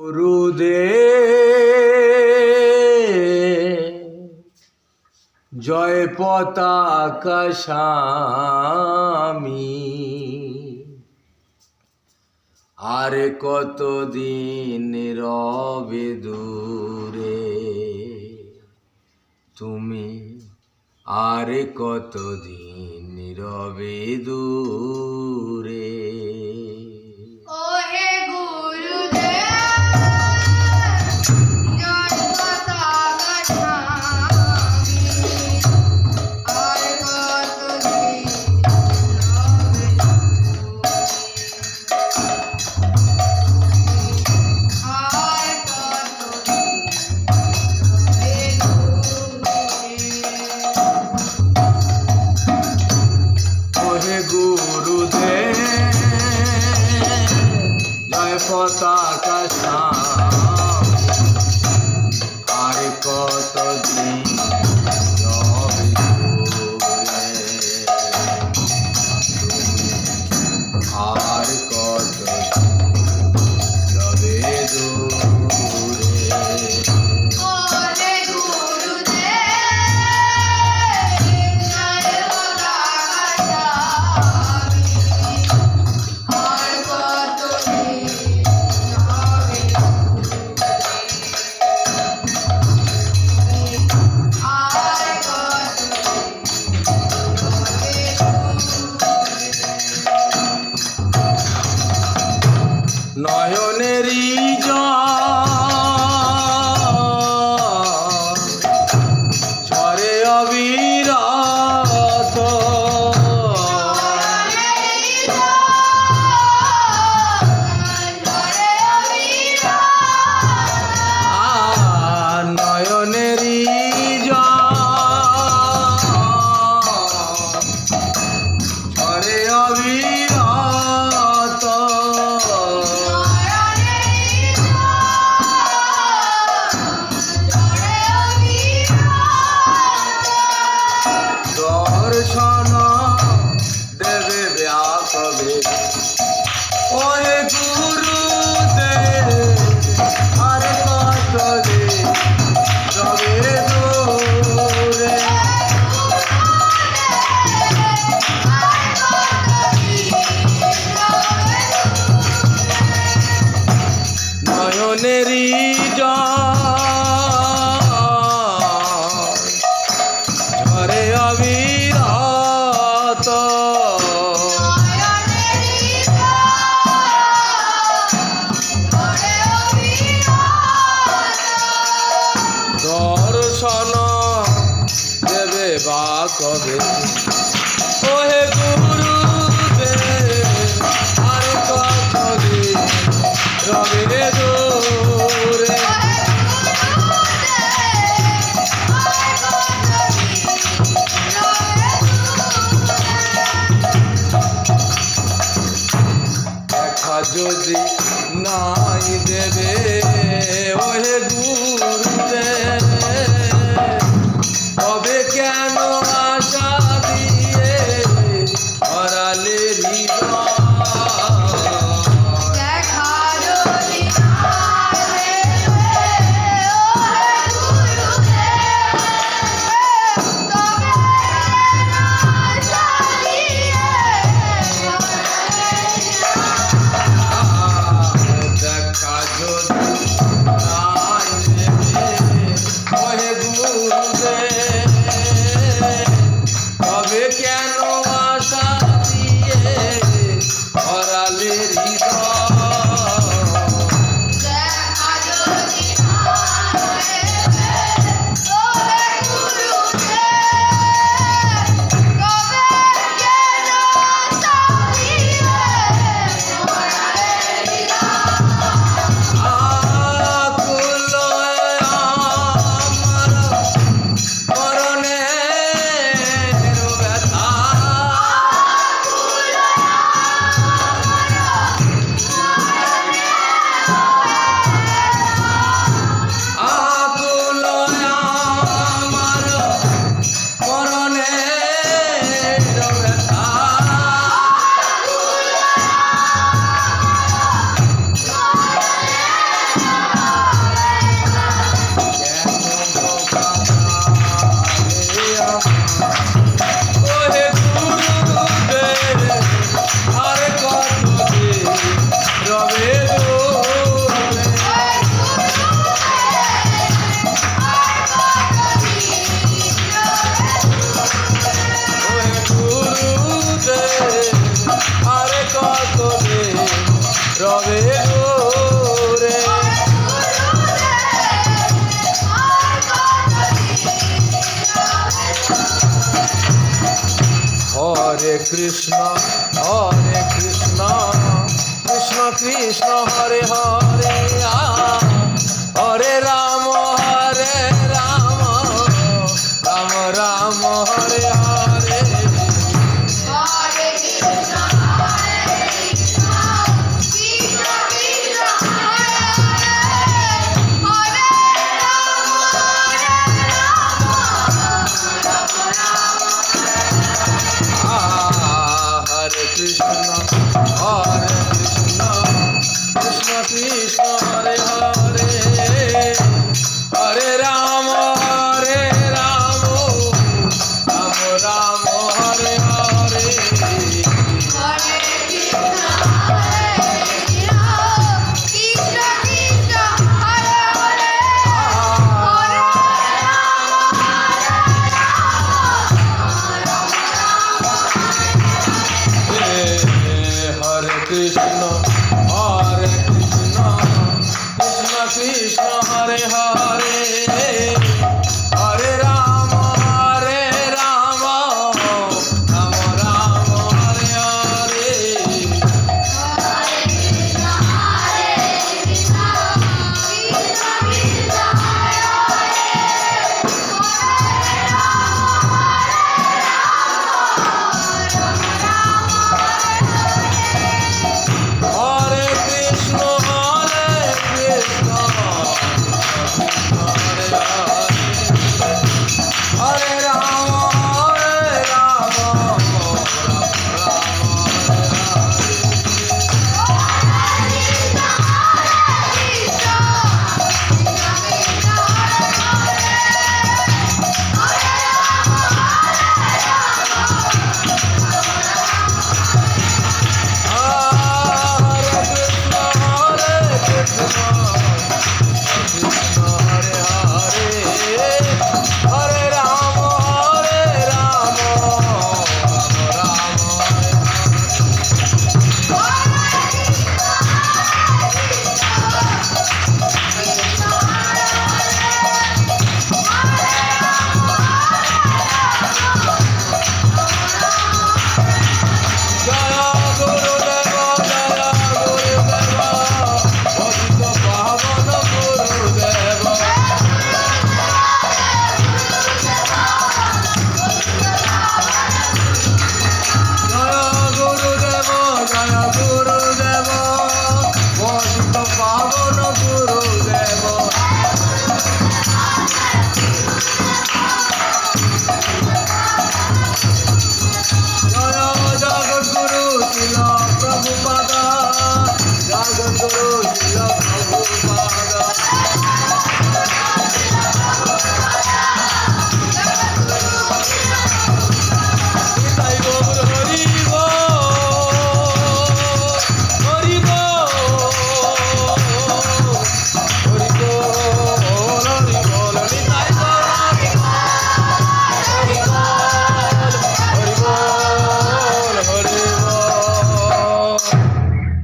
গুরুদেব জয় পতাকা স্বামী, আর কতদিন রবে দূরে তুমি, আর কতদিন রবে দূরে। গুরুদেব জয় পতাকা স্বামী, আর কতদিন রবে দূরে তুমি, আর কতদিন রবে দূরে। নয়নেরই জল ঝরে অবিরত, নয়নেরই জল ঝরে অবিরত, দর্শন দেবে ব্যাকবে ওহে গুরুদেব, আর কতদিন রবে দূরে। নয়নেরই জল ঝরে অবিরত, দর্শন দেবে বা কবে ওহে গুরুদেব, আর কতদিন রবে দূরে। দেখা যদি নাই দেবে ওহে গুরুদেব, তবে কেন আশা দিয়ে হরালে হৃদয়। দেখা যদি Krishna Krishna Krishna Hare Hare Hare Ram Ram Ram Hare Hare Hare Krishna, Hare Krishna, Krishna Krishna, Hare Hare, Hare Rama, হরে Krishna Krishna Krishna Hare Hare Hare Ram Ram Ram Hare Hare Hare Krishna, Hare Krishna, Krishna Krishna, Hare Hare, Hare হরে কৃষ্ণ কৃষ্ণ কৃষ্ণ হরে হরে